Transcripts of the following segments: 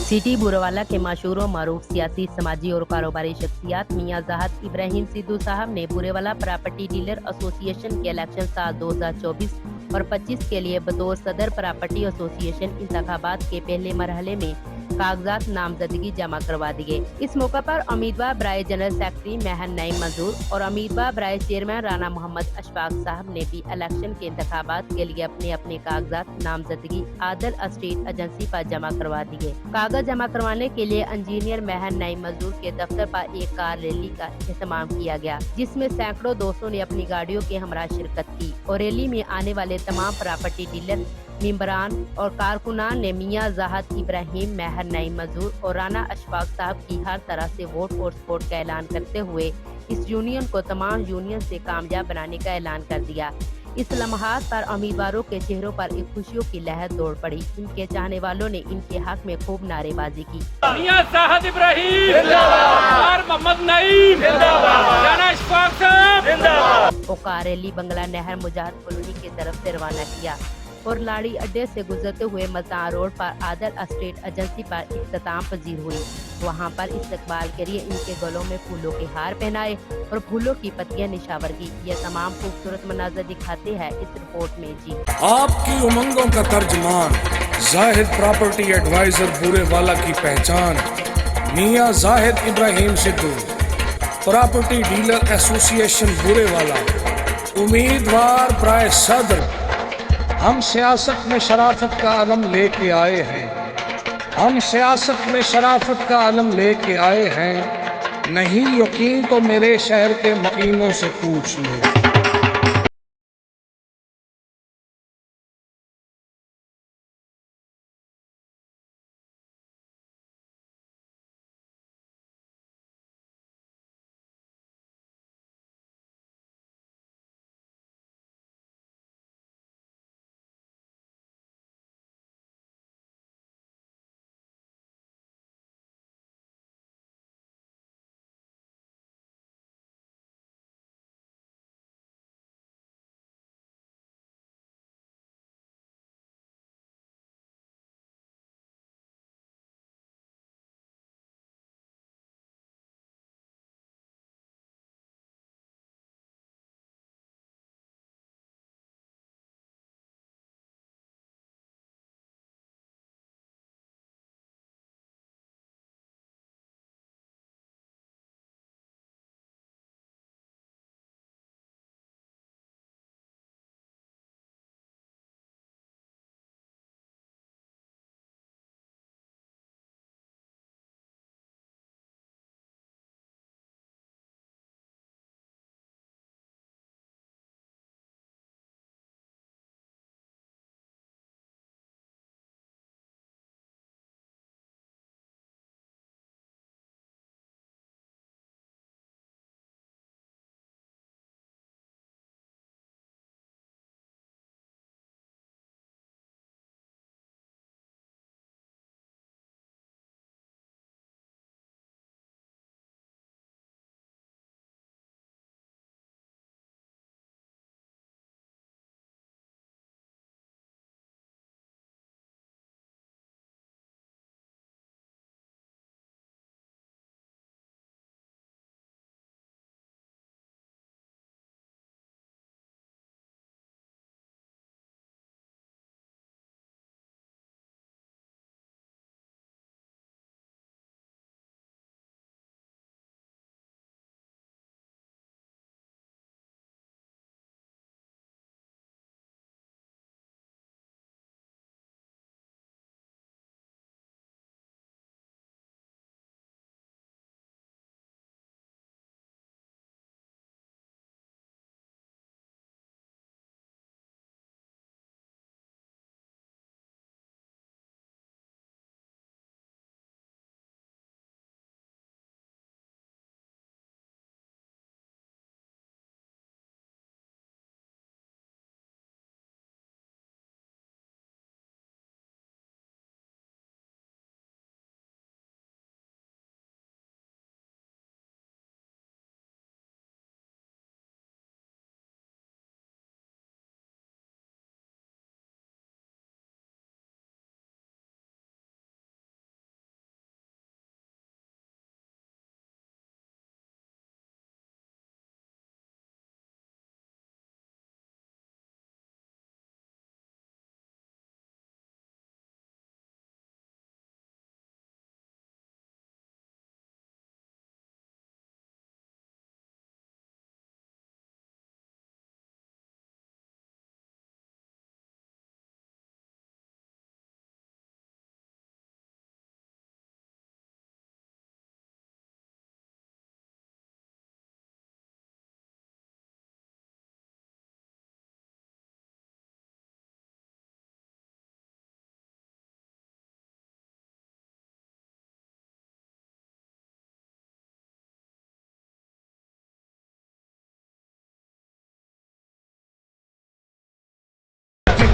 City बुरवाला के मशहूर और मरूफ सियासी, समाजी और कारोबारी शख्सियत मियां ज़ाहिद इब्राहिम सिद्धू साहब ने बुरेवाला प्रॉपर्टी डीलर एसोसिएशन के इलेक्शन साल 2024 और 25 के लिए बतौर सदर प्रॉपर्टी एसोसिएशन इंतखाबात के पहले मरहले में कागजात नामजदगी जमा करवा दिए। इस मौका पर उम्मीदवार बराए जनरल सेक्रेटरी महर नईम मंजूर और उम्मीदवार बराए चेयरमैन राना मोहम्मद अशफाक साहब ने भी इलेक्शन के इंतखाबात के लिए अपने अपने कागजात नामजदगी आदल स्टेट एजेंसी पर जमा करवा दिए। कागज जमा करवाने के लिए इंजीनियर महर नईम मंजूर के दफ्तर पर एक कार रैली का एहतमाम किया गया, जिसमें सैकड़ों दोस्तों ने अपनी गाड़ियों के हमरा शिरकत की और रैली में आने वाले तमाम प्रॉपर्टी डीलर, मेंबरान और कारकुनान ने मियां ज़ाहिद इब्राहिम, महर नईम मंजूर और राना अशफाक साहब की हर तरह से वोट और सपोर्ट का ऐलान करते हुए इस यूनियन को तमाम यूनियन से कामयाब बनाने का ऐलान कर दिया। इस लम्हात पर उम्मीदवारों के चेहरों पर एक खुशियों की लहर दौड़ पड़ी। इनके चाहने वालों ने इनके हक में खूब नारेबाजी की। मियां ज़ाहिद इब्राहिम जिंदाबाद, मोहम्मद नईम जिंदाबाद, राना अशफाक साहब जिंदाबाद। कार रैली बंगला नहर मुजाहिद कॉलोनी की तरफ से रवाना किया और लाड़ी अड्डे से गुजरते हुए मल्तान रोड पर आदल स्टेट एजेंसी पर इख्तिताम पजीर हुई। वहां पर इस्तकबाल के लिए इनके गलों में फूलों के हार पहनाए और फूलों की पत्तियां निशावर की। ये तमाम खूबसूरत मनाजर दिखाते हैं इस रिपोर्ट में। जी, आपकी उमंगों का तर्जमान, ज़ाहिद प्रॉपर्टी एडवाइजर बुरेवाला की पहचान, Mian Zahid Ibrahim Sidhu, property dealer association Burewala, उम्मीदवार बराए सदर। हम सियासत में शराफत का आलम लेके आए हैं, हम सियासत में शराफत का आलम लेके आए हैं। नहीं यकीन तो मेरे शहर के मकीनों से पूछ लो।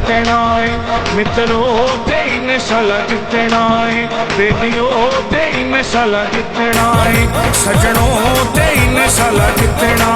ਜਿੱਤਣਾ ਏ ਮਿੱਤਰੋ ਤੇ ਇਨਸ਼ਾਅੱਲਾ ਜਿੱਤਣਾ ਏ ਬੇਟਿਓ ਤੇ ਇਨਸ਼ਾਅੱਲਾ ਜਿੱਤਣਾ ਏ ਸੱਜਣੋ ਤੇ ਇਨਸ਼ਾਅੱਲਾ ਜਿੱਤਣਾ